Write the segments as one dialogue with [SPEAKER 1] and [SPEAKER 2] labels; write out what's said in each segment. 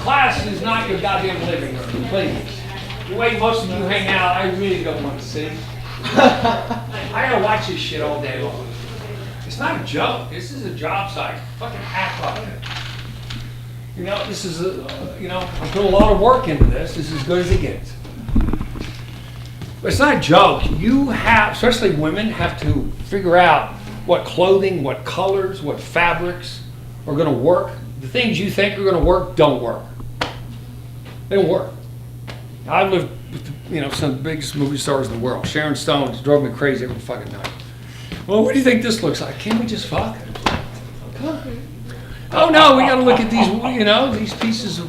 [SPEAKER 1] class is not your goddamn living room, please. The way most of you hang out, I really don't want to see. I gotta watch this shit all day long. It's not a joke. This is a job site. Fucking act like it. You know, this is I put a lot of work into this. This is as good as it gets. But it's not a joke. You have, especially women, have to figure out what clothing, what colors, what fabrics are going to work. The things you think are going to work don't work. They don't work. I've lived with, some of the biggest movie stars in the world. Sharon Stone drove me crazy every fucking night. Well, what do you think this looks like? Can't we just fuck? Come on. Oh no, we got to look at these, these pieces of,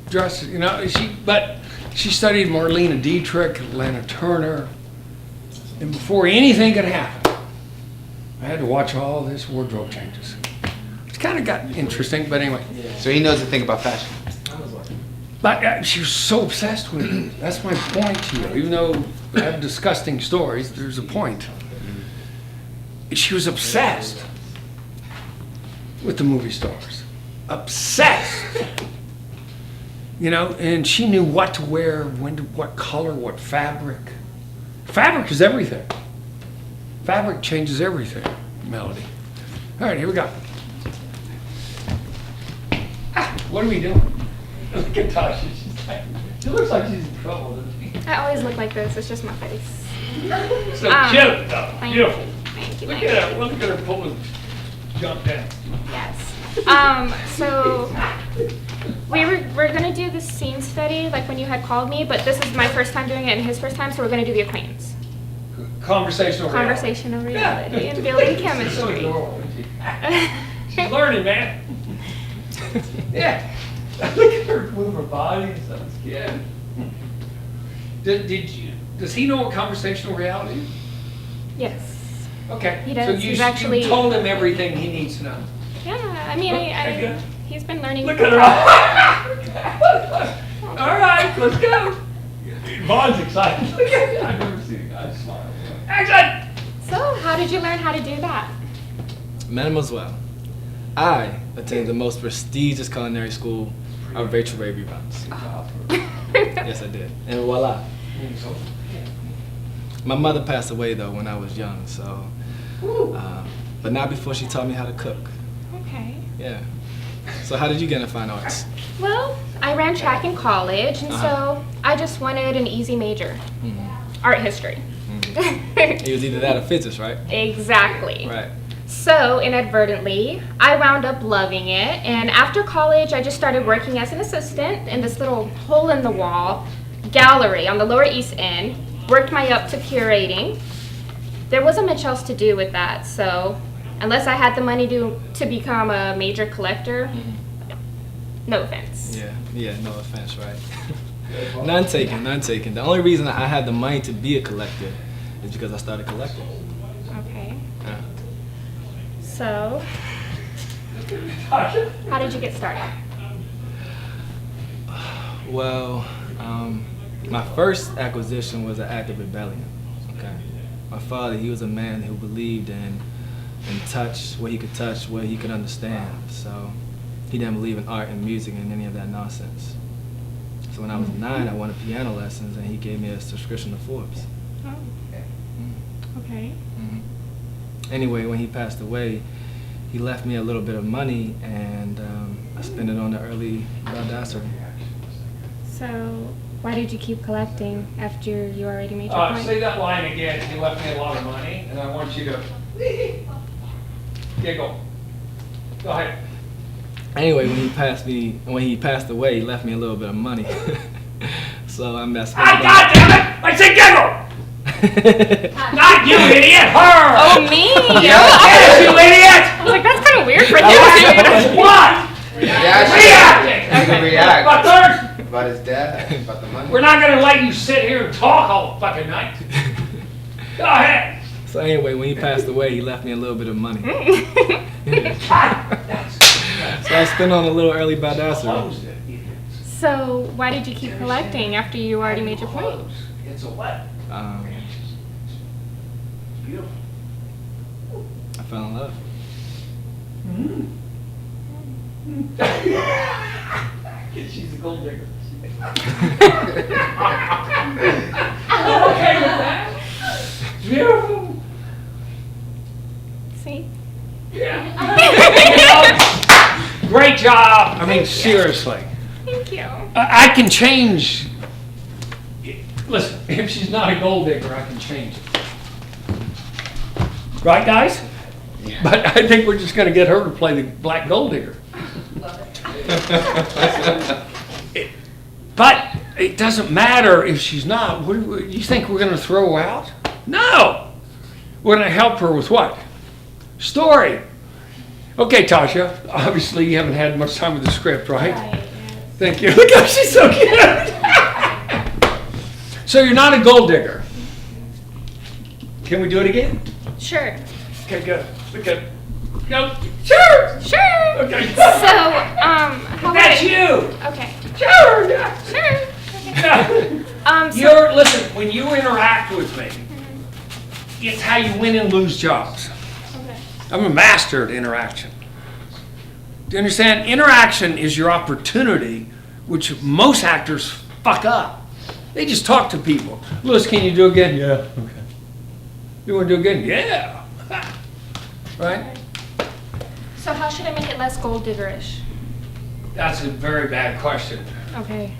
[SPEAKER 1] dresses, but she studied Marlene Dietrich, Lana Turner, and before anything could happen, I had to watch all this wardrobe changes. It's kind of got interesting, but anyway.
[SPEAKER 2] So he knows a thing about fashion.
[SPEAKER 1] But she was so obsessed with it. That's my point to you. Even though I have disgusting stories, there's a point. She was obsessed with the movie stars. Obsessed. And she knew what to wear, what color, what fabric. Fabric is everything. Fabric changes everything, Melody. All right, here we go. What are we doing? Look at Tasha. She looks like she's in trouble, doesn't she?
[SPEAKER 3] I always look like this. It's just my face.
[SPEAKER 1] So cute, though. Beautiful.
[SPEAKER 3] Thank you.
[SPEAKER 1] Look at her pulling jump down.
[SPEAKER 3] Yes. So we're gonna do the scene study like when you had called me, but this is my first time doing it and his first time, so we're gonna do the acquaintance.
[SPEAKER 1] Conversational
[SPEAKER 3] reality and building chemistry.
[SPEAKER 1] She's learning, man. Yeah. Look at her move her body and stuff. It's good. Does he know what conversational reality is?
[SPEAKER 3] Yes.
[SPEAKER 1] Okay.
[SPEAKER 3] He does.
[SPEAKER 1] So
[SPEAKER 3] He's actually
[SPEAKER 1] you told him everything he needs to know.
[SPEAKER 3] Yeah, I mean, he's been learning.
[SPEAKER 1] Look at her. All right, let's go. Vaughn's excited. Look at it. I've never seen a guy smile. Action!
[SPEAKER 3] So, how did you learn how to do that?
[SPEAKER 4] Mademoiselle, I attended the most prestigious culinary school of Rachel Ray reruns. Yes, I did. And voila. My mother passed away, though, when I was young, so... but not before she taught me how to cook.
[SPEAKER 3] Okay.
[SPEAKER 4] Yeah. So how did you get into fine arts?
[SPEAKER 3] Well, I ran track in college, and so I just wanted an easy major. Art history.
[SPEAKER 4] It was either that or physics, right?
[SPEAKER 3] Exactly.
[SPEAKER 4] Right.
[SPEAKER 3] So, inadvertently, I wound up loving it, and after college, I just started working as an assistant in this little hole-in-the-wall gallery on the Lower East End, worked my way up to curating. There wasn't much else to do with that, so unless I had the money to become a major collector, no offense.
[SPEAKER 4] Yeah, no offense, right? None taken. The only reason I had the money to be a collector is because I started collecting.
[SPEAKER 3] Okay.
[SPEAKER 4] Yeah.
[SPEAKER 3] So, how did you get started?
[SPEAKER 4] Well, my first acquisition was an act of rebellion. Okay. My father, he was a man who believed in touch, what he could touch, what he could understand. So he didn't believe in art and music and any of that nonsense. So when I was 9, I wanted piano lessons, and he gave me a subscription to Forbes.
[SPEAKER 3] Oh. Okay.
[SPEAKER 4] Anyway, when he passed away, he left me a little bit of money, and I spent it on the early badassery.
[SPEAKER 3] So, why did you keep collecting after you already made your point?
[SPEAKER 1] Say that line again. He left me a lot of money, and I want you to giggle. Go ahead.
[SPEAKER 4] Anyway, when he passed away, he left me a little bit of money. So I messed with
[SPEAKER 1] God damn it! I said giggle! Not you, idiot! Her!
[SPEAKER 3] Oh, me?
[SPEAKER 1] Yes, you idiot!
[SPEAKER 3] I was like, that's kind of weird for you.
[SPEAKER 1] What? Reacting!
[SPEAKER 2] You can react.
[SPEAKER 1] About third?
[SPEAKER 2] About his dad, about the money.
[SPEAKER 1] We're not gonna let you sit here and talk all fucking night. Go ahead.
[SPEAKER 4] So anyway, when he passed away, he left me a little bit of money. So I spent on a little early badassery.
[SPEAKER 3] So, why did you keep collecting after you already made your point?
[SPEAKER 1] It's a what? Beautiful.
[SPEAKER 4] I fell in love.
[SPEAKER 1] gold digger. I'm okay with that. Beautiful.
[SPEAKER 3] See?
[SPEAKER 1] Yeah. Great job. I mean, seriously.
[SPEAKER 3] Thank you.
[SPEAKER 1] I can change. Listen, if she's not a gold digger, I can change it. Right, guys?
[SPEAKER 2] Yeah.
[SPEAKER 1] But I think we're just going to get her to play the black gold digger. But it doesn't matter if she's not. What do you think we're going to throw her out? No. We're going to help her with what? Story. Okay, Tasha. Obviously, you haven't had much time with the script, right?
[SPEAKER 3] Right.
[SPEAKER 1] Thank you. Look how she's so cute. So you're not a gold digger. Can we do it again?
[SPEAKER 3] Sure.
[SPEAKER 1] Okay, good. Look good. No. Sure.
[SPEAKER 3] Sure.
[SPEAKER 1] Okay.
[SPEAKER 3] So, how
[SPEAKER 1] That's
[SPEAKER 3] would I-
[SPEAKER 1] you.
[SPEAKER 3] Okay.
[SPEAKER 1] Sure. Yeah.
[SPEAKER 3] Sure.
[SPEAKER 1] Yeah.
[SPEAKER 3] So,
[SPEAKER 1] Listen, when you interact with me, it's how you win and lose jobs.
[SPEAKER 3] okay.
[SPEAKER 1] I'm a master at interaction. Do you understand? Interaction is your opportunity, which most actors fuck up. They just talk to people. Louis, can you do it again? Yeah. Okay. You want to do it again? Yeah. Right?
[SPEAKER 3] So how should I make it less gold diggerish?
[SPEAKER 1] That's a very bad question.
[SPEAKER 3] Okay.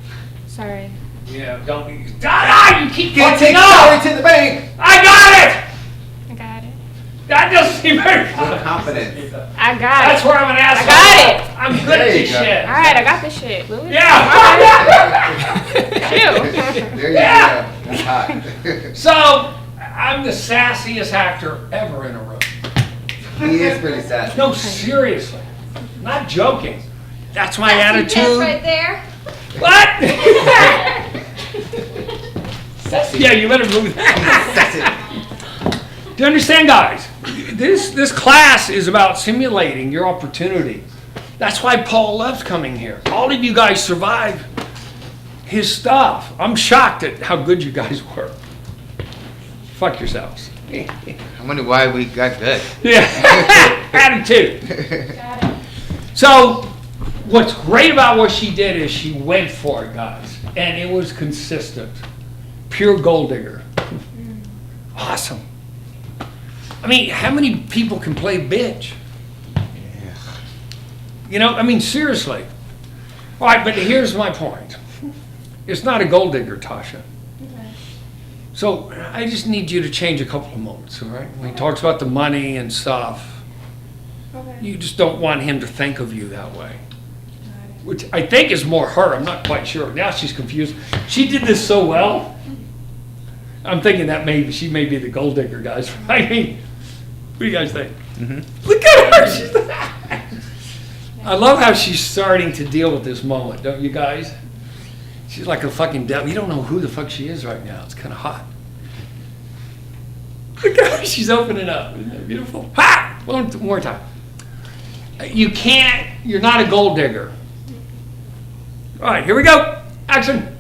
[SPEAKER 3] Sorry.
[SPEAKER 1] Yeah, don't be. You keep
[SPEAKER 2] Can't
[SPEAKER 1] getting
[SPEAKER 2] take
[SPEAKER 1] up.
[SPEAKER 2] salary to the bank.
[SPEAKER 1] I got it.
[SPEAKER 3] I got it.
[SPEAKER 1] That doesn't seem very
[SPEAKER 2] With confidence.
[SPEAKER 3] I got
[SPEAKER 1] That's
[SPEAKER 3] it.
[SPEAKER 1] where I'm an asshole.
[SPEAKER 3] I got it.
[SPEAKER 1] I'm good
[SPEAKER 2] There
[SPEAKER 1] at
[SPEAKER 2] you
[SPEAKER 1] this
[SPEAKER 2] go.
[SPEAKER 1] shit.
[SPEAKER 3] All right, I got this shit. Louis.
[SPEAKER 1] Yeah.
[SPEAKER 3] Shoot.
[SPEAKER 2] There you
[SPEAKER 1] Yeah.
[SPEAKER 2] go. That's hot.
[SPEAKER 1] So, I'm the sassiest actor ever in a room.
[SPEAKER 2] He is pretty sad.
[SPEAKER 1] No, seriously. Not joking. That's my
[SPEAKER 3] That's
[SPEAKER 1] attitude.
[SPEAKER 3] right there.
[SPEAKER 1] What?
[SPEAKER 2] Sassy.
[SPEAKER 1] Yeah, you better move that.
[SPEAKER 2] Sassy.
[SPEAKER 1] Do you understand, guys? This class is about simulating your opportunity. That's why Paul loves coming here. All of you guys survive his stuff. I'm shocked at how good you guys were. Fuck yourselves.
[SPEAKER 2] I wonder why we got good.
[SPEAKER 1] Yeah. Attitude.
[SPEAKER 3] Got it.
[SPEAKER 1] So, what's great about what she did is she went for it, guys. And it was consistent. Pure gold digger. Awesome. I mean, how many people can play bitch? You know, I mean, seriously. All right, but here's my point. It's not a gold digger, Tasha. So I just need you to change a couple of moments, all right? When he talks about the money and stuff,
[SPEAKER 3] Okay.
[SPEAKER 1] you just don't want him to think of you that way. Which I think is more her. I'm not quite sure. Now she's confused. She did this so well. I'm thinking that maybe she may be the gold digger, guys. I mean, what do you guys think? Look at her. I love how she's starting to deal with this moment, don't you guys? She's like a fucking devil. You don't know who the fuck she is right now. It's kind of hot. Look at her. She's opening up. Isn't that beautiful? Ha! One more time. You're not a gold digger. All right, here we go. Action.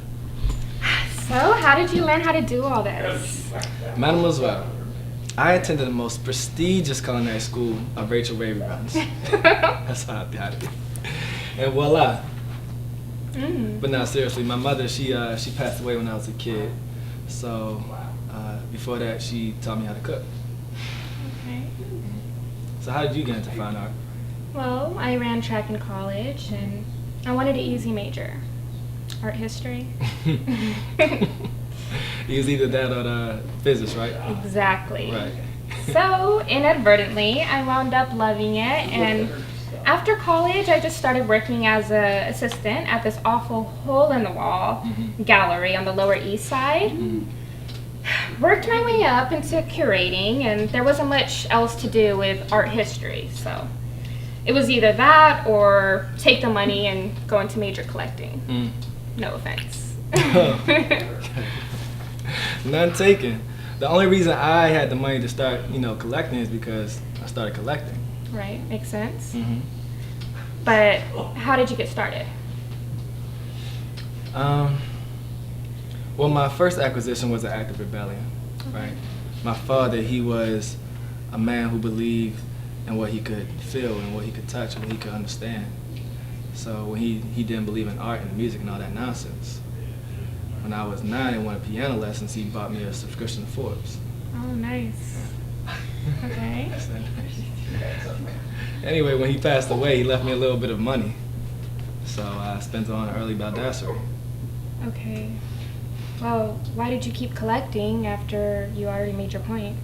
[SPEAKER 3] So, how did you learn how to do all this?
[SPEAKER 4] Mademoiselle, I attended the most prestigious culinary school of Rachel Ray runs. That's how I got it. And voila. But now, seriously, my mother, she passed away when I was a kid. So before that, she taught me how to cook.
[SPEAKER 3] Okay.
[SPEAKER 4] So how did you get into fine art?
[SPEAKER 3] Well, I ran track in college, and I wanted an easy major. Art history.
[SPEAKER 4] It was either that or the physics, right?
[SPEAKER 3] Exactly.
[SPEAKER 4] Right.
[SPEAKER 3] So, inadvertently, I wound up loving it, and after college, I just started working as an assistant at this awful hole-in-the-wall gallery on the Lower East Side. Worked my way up into curating, and there wasn't much else to do with art history, so it was either that or take the money and go into major collecting. No offense.
[SPEAKER 4] None taken. The only reason I had the money to start, collecting is because I started collecting.
[SPEAKER 3] Right, makes sense. But how did you get started?
[SPEAKER 4] Well, my first acquisition was an act of rebellion, right? My father, he was a man who believed in what he could feel and what he could touch and what he could understand. So when he didn't believe in art and music and all that nonsense. When I was 9 and wanted piano lessons, he bought me a subscription to Forbes.
[SPEAKER 3] Oh, nice. Okay.
[SPEAKER 4] Anyway, when he passed away, he left me a little bit of money. So I spent it on an early baldassery.
[SPEAKER 3] Okay. Well, why did you keep collecting after you already made your point?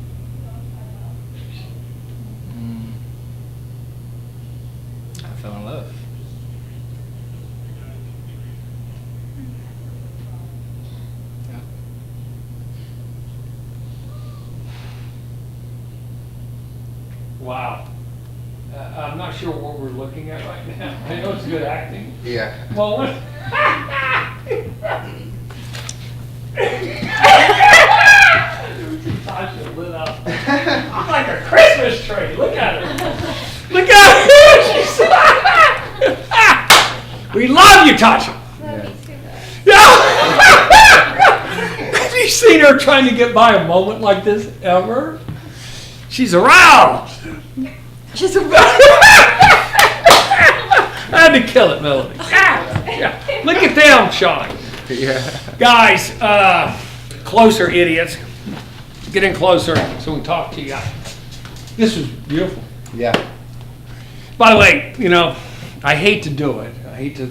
[SPEAKER 4] I fell in love. Yeah.
[SPEAKER 1] Wow. I'm not sure what we're looking at right now. I know it's good acting.
[SPEAKER 2] Yeah.
[SPEAKER 1] Well, what? Natasha lit up. I'm like a Christmas tree. Look at her. Look at her. We love you, Tasha. Have you seen her trying to get by a moment like this ever? She's aroused.
[SPEAKER 3] Just a
[SPEAKER 1] I had to kill it, Melody. Yeah. Look at them, Sean.
[SPEAKER 2] Yeah.
[SPEAKER 1] Guys, closer, idiots. Get in closer so we can talk to you guys. This was beautiful.
[SPEAKER 2] Yeah.
[SPEAKER 1] By the way, I hate to do it. I hate to,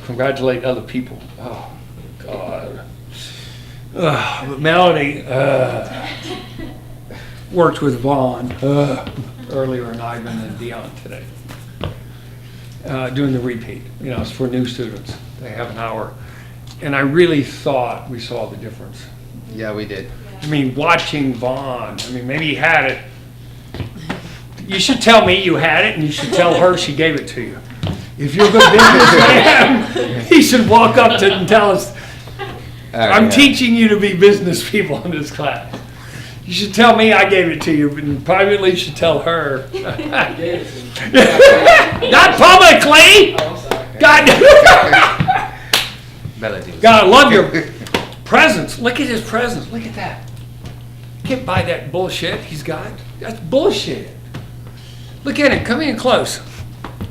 [SPEAKER 1] congratulate other people. Oh, God. But Melody worked with Vaughn earlier in Ivan and Dion today. Doing the repeat. It's for new students. They have an hour. And I really thought we saw the difference.
[SPEAKER 2] Yeah, we did.
[SPEAKER 1] I mean, watching Vaughn, maybe he had it. You should tell me you had it, and you should tell her she gave it to you. If you're a good businessman, he should walk up to and tell us, I'm teaching you to be business people in this class. You should tell me I gave it to you, but privately you should tell her. Not publicly! God, God, I love your presence. Look at his presence. Look at that. Can't buy that bullshit he's got. That's bullshit. Look at him. Come in close.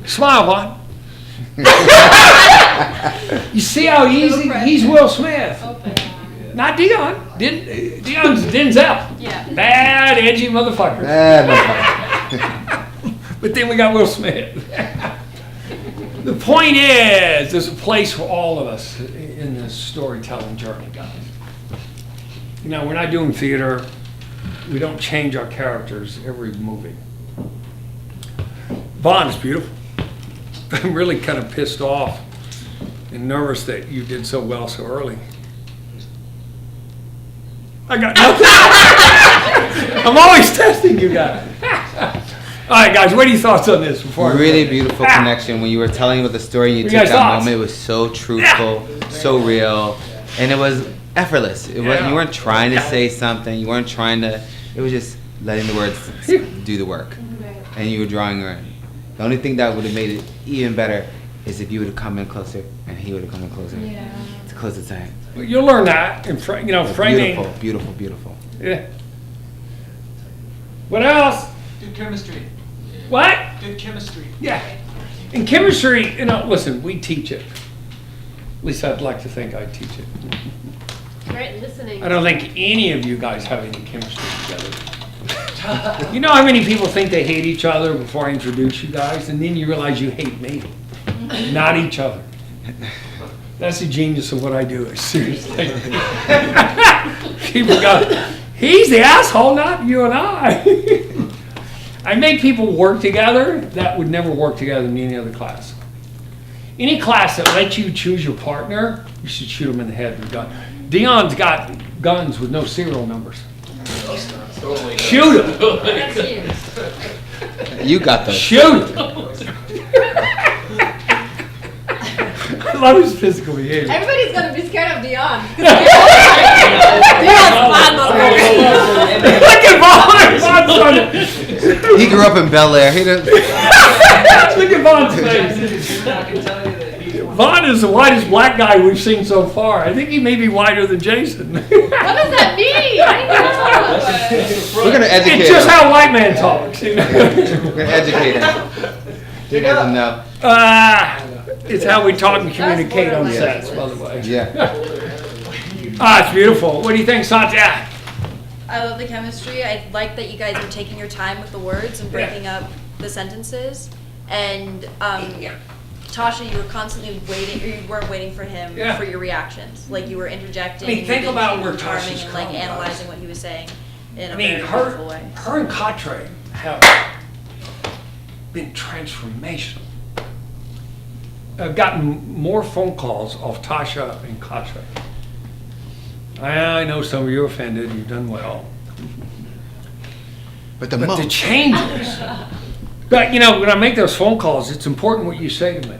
[SPEAKER 1] Smile, Vaughn. You see how easy? He's Will Smith. Not Dion. Dion's Denzel.
[SPEAKER 5] Yeah.
[SPEAKER 1] Bad, edgy motherfucker. But then we got Will Smith. The point is, there's a place for all of us in this storytelling journey, guys. We're not doing theater. We don't change our characters every movie. Vaughn is beautiful. I'm really kind of pissed off and nervous that you did so well so early. I got nothing. I'm always testing you guys. All right, guys, what are your thoughts on this? Before
[SPEAKER 2] Really beautiful connection. When you were telling about the story and you
[SPEAKER 1] What
[SPEAKER 2] took
[SPEAKER 1] are your
[SPEAKER 2] that
[SPEAKER 1] thoughts?
[SPEAKER 2] moment, it was so truthful, so real, and it was effortless. It was You weren't trying to say something. You weren't trying to. It was just letting the words do the work, and you were drawing her in. The only thing that would have made it even better is if you would have come in closer and he would have come in closer.
[SPEAKER 3] Yeah.
[SPEAKER 2] To close the time.
[SPEAKER 1] You'll learn that in framing.
[SPEAKER 2] Beautiful, beautiful, beautiful.
[SPEAKER 1] Yeah. What else?
[SPEAKER 6] Good chemistry.
[SPEAKER 1] What?
[SPEAKER 6] Good chemistry.
[SPEAKER 1] Yeah. In chemistry, listen, we teach it. At least I'd like to think I teach it.
[SPEAKER 5] Great listening.
[SPEAKER 1] I don't think any of you guys have any chemistry together. You know how many people think they hate each other before I introduce you guys, and then you realize you hate me, not each other. That's the genius of what I do. Seriously. People go, he's the asshole, not you and I. I make people work together that would never work together in any other class. Any class that lets you choose your partner, you should shoot them in the head with a gun. Dion's got guns with no serial numbers. Shoot him.
[SPEAKER 5] That's you.
[SPEAKER 2] You got those.
[SPEAKER 1] Shoot him. I love his physical behavior.
[SPEAKER 5] Everybody's gonna be scared of Dion.
[SPEAKER 1] Look at Vaughn.
[SPEAKER 2] He grew up in Bel Air. He didn't.
[SPEAKER 1] Look at Vaughn's face. Vaughn is the whitest black guy we've seen so far. I think he may be whiter than Jason.
[SPEAKER 5] What does that mean? I know.
[SPEAKER 2] We're gonna educate
[SPEAKER 1] It's just
[SPEAKER 2] him.
[SPEAKER 1] how a white man talks.
[SPEAKER 2] We're gonna educate him. He doesn't know.
[SPEAKER 1] It's how we talk and communicate on sets, by the way.
[SPEAKER 2] Yeah.
[SPEAKER 1] It's beautiful. What do you think, Satya?
[SPEAKER 5] I love the chemistry. I like that you guys are taking your time with the words and breaking up the sentences. And Tasha, you were constantly waiting, or you weren't waiting for him for your reactions. Like you were interjecting.
[SPEAKER 1] I mean, think about where
[SPEAKER 5] charming
[SPEAKER 1] Tasha's
[SPEAKER 5] and like
[SPEAKER 1] coming from.
[SPEAKER 5] analyzing what he was saying in a
[SPEAKER 1] I mean,
[SPEAKER 5] very beautiful way.
[SPEAKER 1] her and Katre have been transformational. I've gotten more phone calls off Tasha and Katre. I know some of you are offended. You've done well.
[SPEAKER 2] But the
[SPEAKER 1] But the changes. But you know, when I make those phone calls, it's important what you say to me.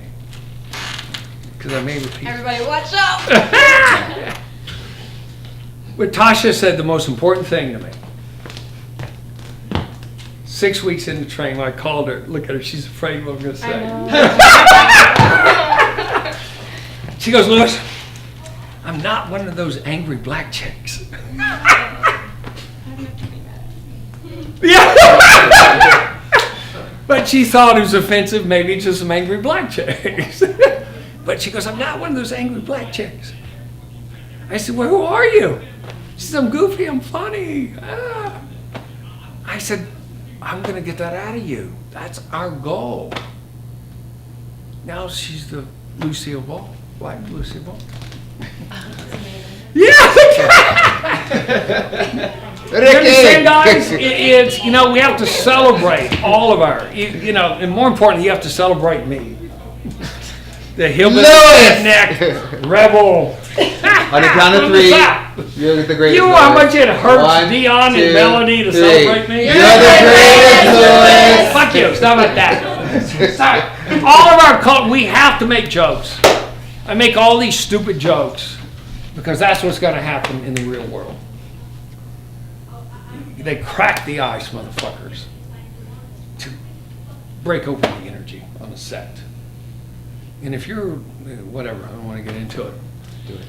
[SPEAKER 1] Because I may repeat.
[SPEAKER 5] Everybody watch out!
[SPEAKER 1] But Tasha said the most important thing to me. 6 weeks into training, when I called her, look at her, she's afraid of what I'm going to say. She goes, Lewis, I'm not one of those angry black chicks. Yeah. But she thought it was offensive, maybe just some angry black chicks. But she goes, I'm not one of those angry black chicks. I said, well, who are you? She said, I'm goofy, I'm funny. I said, I'm going to get that out of you. That's our goal. Now she's the Lucille Ball, Black Lucille Ball. Yeah! You understand, guys? It's, you know, we have to celebrate all of our, you know, and more importantly, you have to celebrate me. The hillbilly redneck rebel.
[SPEAKER 2] On the count of three, you're the greatest.
[SPEAKER 1] You know how much it hurts
[SPEAKER 2] 1,
[SPEAKER 1] Dion
[SPEAKER 2] 2,
[SPEAKER 1] and Melody to
[SPEAKER 2] 3.
[SPEAKER 1] celebrate me?
[SPEAKER 2] You're the greatest, Lewis.
[SPEAKER 1] Fuck you, stop at that. Sorry. All of our cult, we have to make jokes. I make all these stupid jokes because that's what's going to happen in the real world. They crack the ice, motherfuckers, to break open the energy on the set. And if you're, whatever, I don't want to get into it.
[SPEAKER 2] Do it.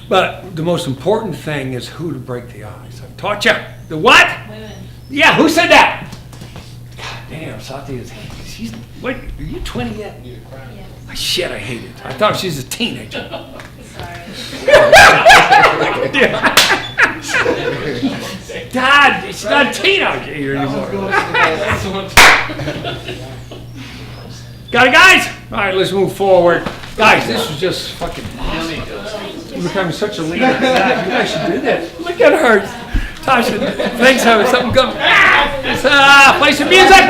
[SPEAKER 1] But the most important thing is who to break the ice. I've taught you. The what? Women. Yeah, who said that? God damn, Satya is, she's, what, are you 20 yet? Yeah. Oh, shit, I hate it. I thought she was a teenager. Dad, she's not a teenager anymore. Got it, guys? All right, let's move forward. Guys, this was just fucking awesome. You're becoming such a leader. You guys should do this. Look at her. Tasha thinks having something coming. Let's play some music.